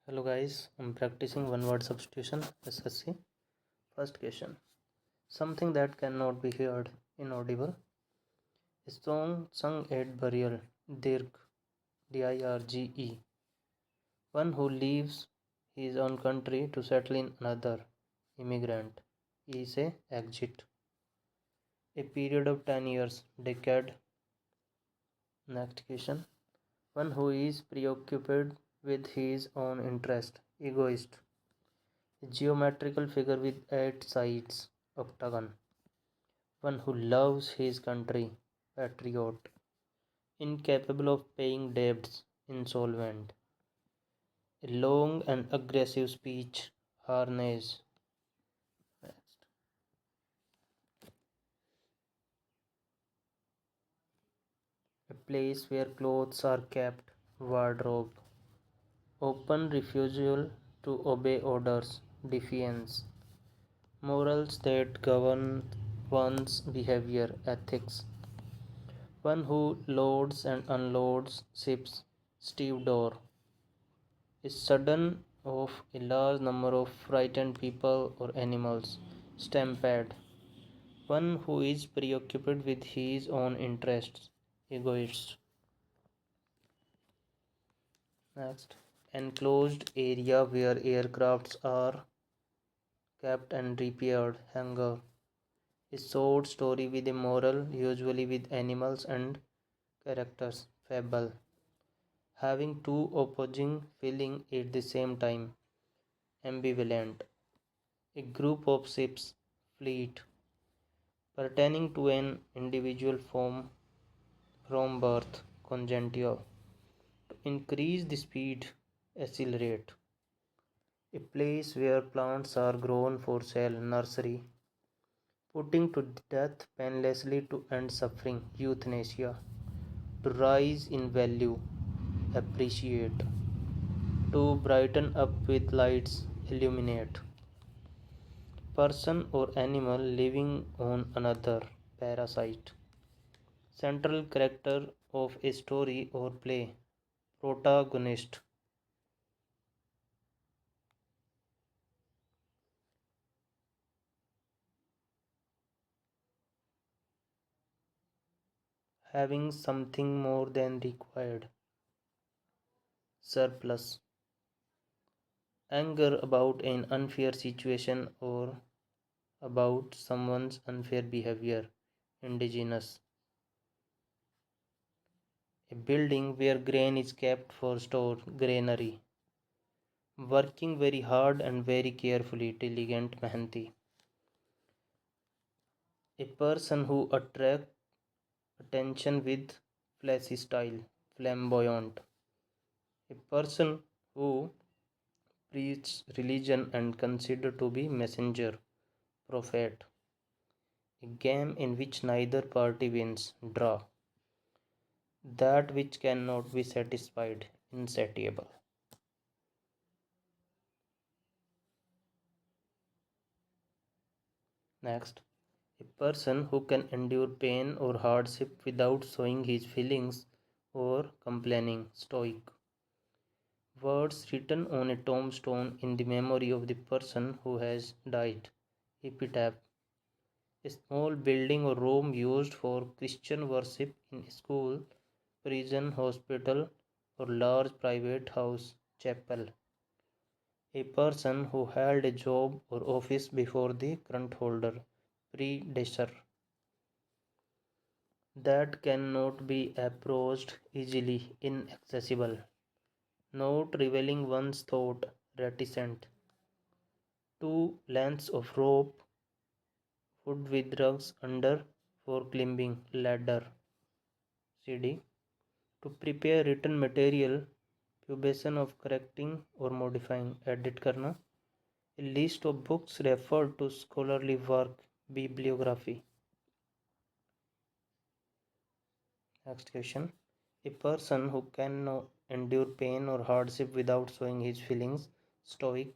Hello guys, I'm practicing one word substitution SSC. First question. Something that cannot be heard, inaudible. A song sung at burial, dirge, dirge. One who leaves his own country to settle in another, immigrant, is a exit. A period of 10 years, decade. Next question. One who is preoccupied with his own interest, egoist. A geometrical figure with 8 sides, octagon. One who loves his country, patriot. Incapable of paying debts, insolvent. A long and aggressive speech, harness. Next. A place where clothes are kept, wardrobe. Open refusal to obey orders, defiance. Morals that govern one's behavior, ethics. One who loads and unloads ships, stevedore. A sudden of a large number of frightened people or animals, stampede. One who is preoccupied with his own interests, egoist. Next, enclosed area where aircrafts are kept and repaired, hangar. A short story with a moral, usually with animals and characters, fable. Having two opposing feelings at the same time, ambivalent. A group of ships, fleet, pertaining to an individual form from birth, congenital. To increase the speed, accelerate. A place where plants are grown for sale, nursery. Putting to death painlessly to end suffering, euthanasia. To rise in value, appreciate. To brighten up with lights, illuminate. Person or animal living on another, parasite. Central character of a story or play, protagonist. Having something more than required, surplus. Anger about an unfair situation or about someone's unfair behavior, indigenous. A building where grain is kept for store, granary. Working very hard and very carefully, diligent, mehanti. A person who attracts attention with flashy style, flamboyant. A person who preaches religion and considered to be messenger, prophet. A game in which neither party wins, draw. That which cannot be satisfied, insatiable. Next, a person who can endure pain or hardship without showing his feelings or complaining, stoic. Words written on a tombstone in the memory of the person who has died, epitaph. A small building or room used for Christian worship in a school, prison, hospital, or large private house, chapel. A person who held a job or office before the current holder, predecessor. That cannot be approached easily, inaccessible. Not revealing one's thought, reticent. Two lengths of rope, wood with rugs under for climbing, ladder. CD. To prepare written material, pubescence of correcting or modifying, edit करना. A list of books referred to scholarly work, bibliography. Next question. A person who can endure pain or hardship without showing his feelings, stoic.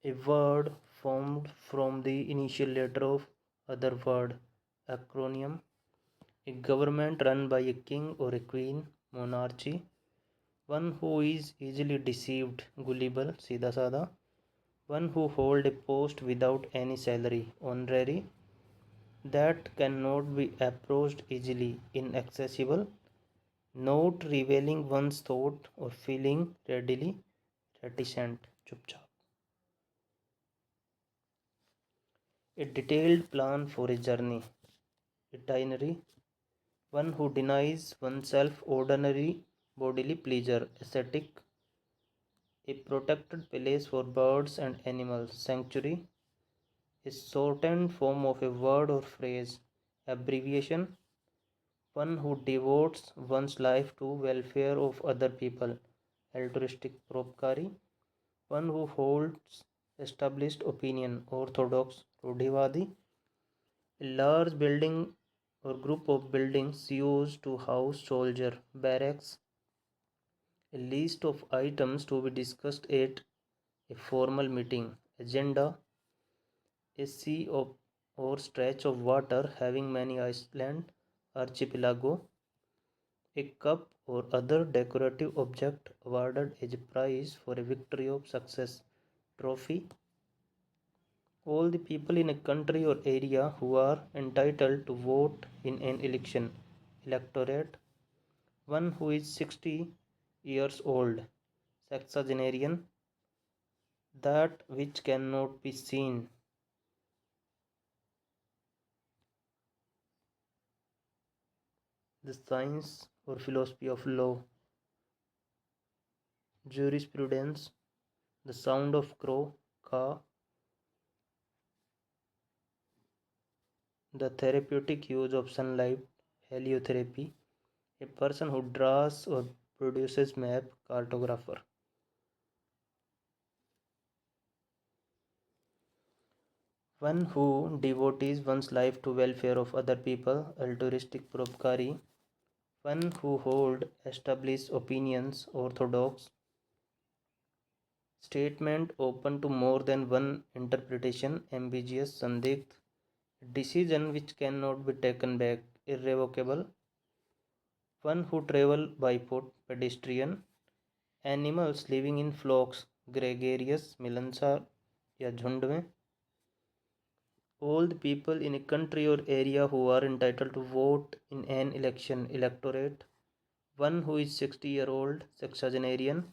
A word formed from the initial letter of other word, acronym. A government run by a king or a queen, monarchy, one who is easily deceived, gullible, सीधा साधा, one who hold a post without any salary, honorary, that cannot be approached easily, inaccessible, not revealing one's thought or feeling readily, reticent, चुपचाप. A detailed plan for a journey, itinerary, one who denies oneself ordinary bodily pleasure, ascetic, a protected place for birds and animals, sanctuary, a shortened form of a word or phrase, abbreviation, one who devotes one's life to welfare of other people, altruistic paropkari, one who holds established opinion, orthodox, रूढ़िवादी, a large building or group of buildings used to house soldier, barracks, a list of items to be discussed at a formal meeting, agenda, a sea of, or stretch of water having many islands, archipelago, a cup or other decorative object awarded as a prize for a victory of success, trophy, all the people in a country or area who are entitled to vote in an election, electorate, one who is 60 years old, sexagenarian, that which cannot be seen, the science or philosophy of law, jurisprudence, the sound of crow, ka, the therapeutic use of sunlight, heliotherapy, a person who draws or produces map, cartographer. One who devotes one's life to welfare of other people, altruistic paropkari. One who hold established opinions, orthodox. Statement open to more than one interpretation, ambiguous, sandigd. Decision which cannot be taken back, irrevocable. One who travel by foot, pedestrian. Animals living in flocks, gregarious, मिलनसार या झुंड में. All the people in a country or area who are entitled to vote in an election, electorate, one who is 60-year-old, sexagenarian,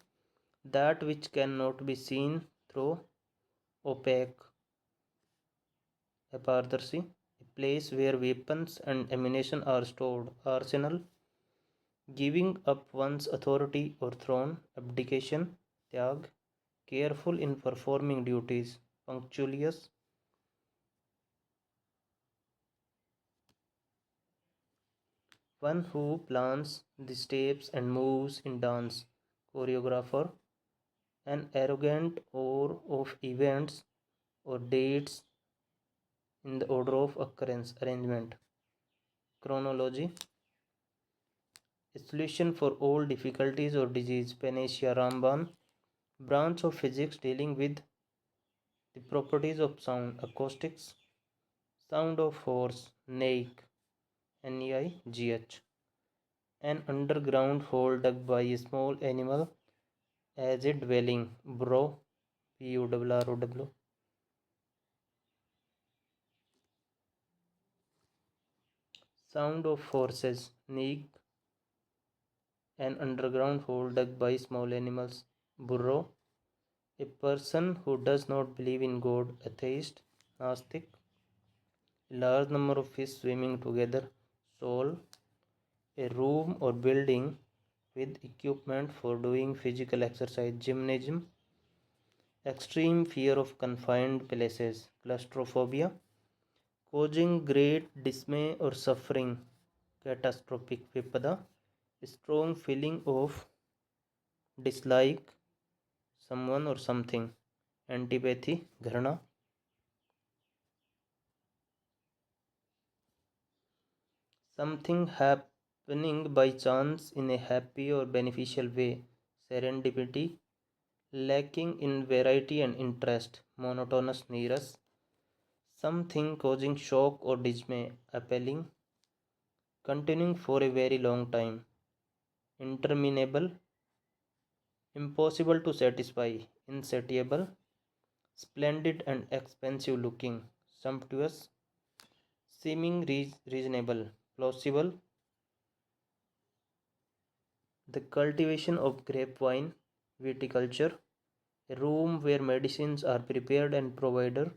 that which cannot be seen through opaque, apathersy, a place where weapons and ammunition are stored, arsenal, giving up one's authority or throne, abdication, tyag, careful in performing duties, punctilious, one who plans the steps and moves in dance, choreographer, an arrogant or of events or dates in the order of occurrence, arrangement, chronology, a solution for all difficulties or disease, panacea, Ramban, branch of physics dealing with the properties of sound, acoustics, sound of horse, neigh, neigh, an underground hole dug by a small animal as a dwelling, burrow, Purrow, sound of horses, neigh, an underground hole dug by small animals, burrow, a person who does not believe in God, atheist, Gnostic, a large number of fish swimming together, soul, a room or building with equipment for doing physical exercise, gymnasium, extreme fear of confined places, claustrophobia, causing great dismay or suffering, catastrophic vipada, a strong feeling of dislike someone or something, antipathy, gharna, something happening by chance in a happy or beneficial way, serendipity, lacking in variety and interest, monotonous nearest, something causing shock or dismay, appalling, continuing for a very long time, interminable, impossible to satisfy, insatiable, splendid and expensive looking, sumptuous, seeming reasonable, plausible. The cultivation of grapevine, viticulture, a room where medicines are prepared and provided,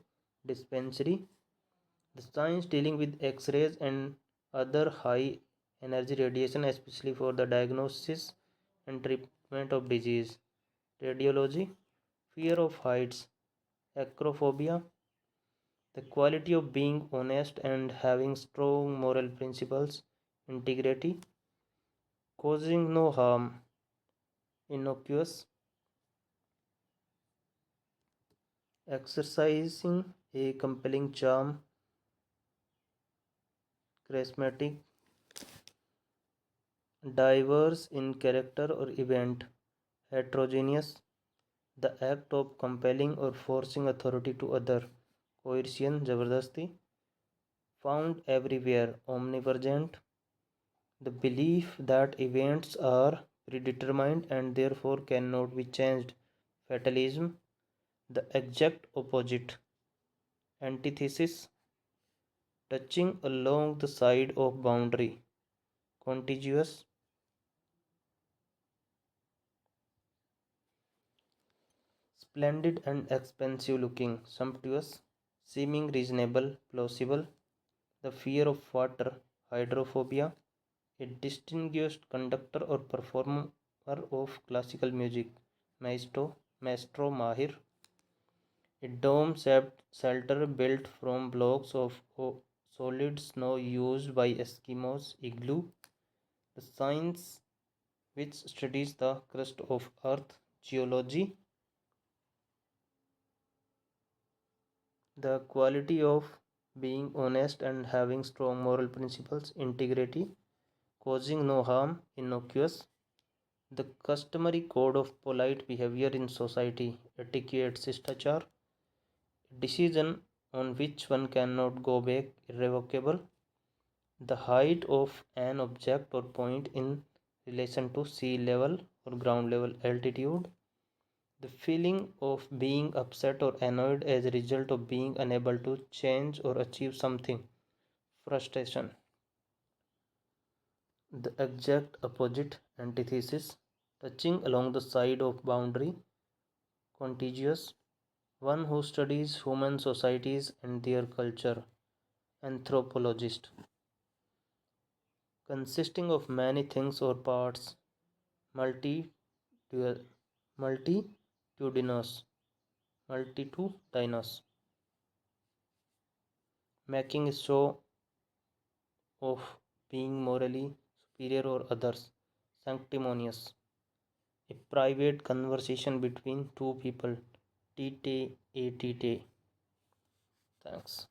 dispensary, the science dealing with X-rays and other high energy radiation, especially for the diagnosis and treatment of disease, radiology, fear of heights, acrophobia, the quality of being honest and having strong moral principles, integrity, causing no harm, innocuous, exercising a compelling charm, charismatic, diverse in character or event, heterogeneous, the act of compelling or forcing authority to other, coercion, jabardasti, found everywhere, omnipresent, the belief that events are predetermined and therefore cannot be changed, fatalism, the exact opposite, antithesis, touching along the side of boundary, contiguous, splendid and expensive looking, sumptuous, seeming reasonable, plausible, the fear of water, hydrophobia, a distinguished conductor or performer of classical music, maestro mahir, a dome-shaped shelter built from blocks of solid snow used by Eskimos, igloo, the science which studies the crust of earth, geology, the quality of being honest and having strong moral principles, integrity, causing no harm, innocuous, the customary code of polite behavior in society, etiquette, shistachar, decision on which one cannot go back, irrevocable, the height of an object or point in relation to sea level or ground level altitude, the feeling of being upset or annoyed as a result of being unable to change or achieve something, frustration, the exact opposite, antithesis, touching along the side of boundary, contiguous, one who studies human societies and their culture, anthropologist, consisting of many things or parts, multi, multitudinous, multitudinous, making a show of being morally superior or others, sanctimonious, a private conversation between two people, tete a tete. Thanks.